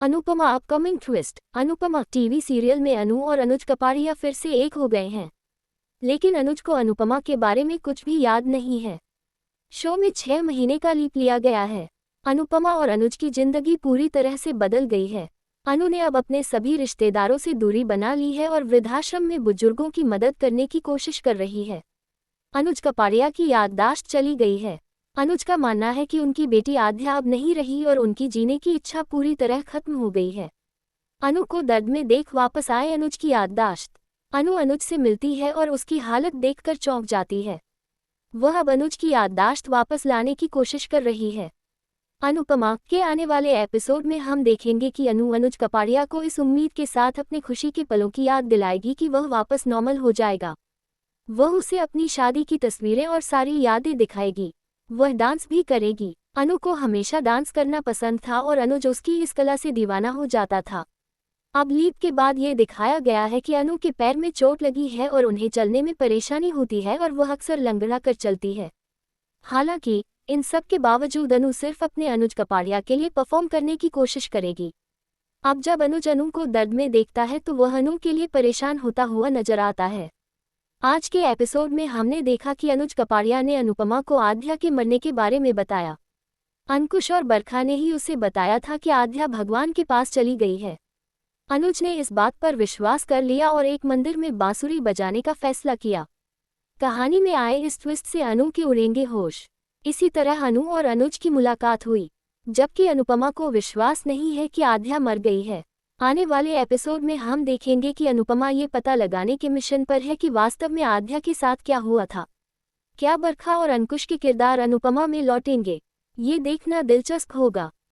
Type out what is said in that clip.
Anupama upcoming twist. Anupama TV serial में अनु और अनुज कपाड़िया फिर से एक हो गए हैं। लेकिन अनुज को अनुपमा के बारे में कुछ भी याद नहीं है। शो में 6 महीने का लीप लिया गया है। अनुपमा और अनुज की जिंदगी पूरी तरह से बदल गई है। अनु ने अब अपने सभी रिश्तेदारों से दूरी बना ली है और वृद्धाश्रम में बुजुर्गों की मदद करने की कोशिश कर रही है। अनुज कपाड़िया की याददाश्त चली गई है। अनुज का मानना है कि उनकी बेटी आद्या अब नहीं रही और उनकी जीने की इच्छा पूरी तरह खत्म हो गई है। अनु को दर्द में देख वापस आए अनुज की याददाश्त। अनु अनुज से मिलती है और उसकी हालत देखकर चौंक जाती है। वह अब अनुज की याददाश्त वापस लाने की कोशिश कर रही है। अनुपमा के आने वाले एपिसोड में हम देखेंगे कि अनु अनुज कपाड़िया को इस उम्मीद के साथ अपने खुशी के पलों की याद दिलाएगी कि वह वापस नॉर्मल हो जाएगा। वह उसे अपनी शादी की तस्वीरें और सारी यादें दिखाएगी। वह डांस भी करेगी। अनु को हमेशा डांस करना पसंद था और अनुज उसकी इस कला से दीवाना हो जाता था। अब लीप के बाद ये दिखाया गया है कि अनु के पैर में चोट लगी है और उन्हें चलने में परेशानी होती है और वह अक्सर लंगड़ा कर चलती है। हालांकि इन सब के बावजूद अनु सिर्फ अपने अनुज कपाड़िया के लिए परफॉर्म करने की कोशिश करेगी। अब जब अनुज अनु को दर्द में देखता है तो वह अनु के लिए परेशान होता हुआ नजर आता है। आज के एपिसोड में हमने देखा कि अनुज कपाड़िया ने अनुपमा को आद्या के मरने के बारे में बताया। अंकुश और बरखा ने ही उसे बताया था कि आद्या भगवान के पास चली गई है। अनुज ने इस बात पर विश्वास कर लिया और एक मंदिर में बांसुरी बजाने का फैसला किया। कहानी में आए इस ट्विस्ट से अनु के उड़ेंगे होश। इसी तरह अनु और अनुज की मुलाकात हुई, जबकि अनुपमा को विश्वास नहीं है कि आद्या मर गई है। आने वाले एपिसोड में हम देखेंगे कि अनुपमा ये पता लगाने के मिशन पर है कि वास्तव में आद्या के साथ क्या हुआ था। क्या बरखा और अंकुश के किरदार अनुपमा में लौटेंगे? ये देखना दिलचस्प होगा।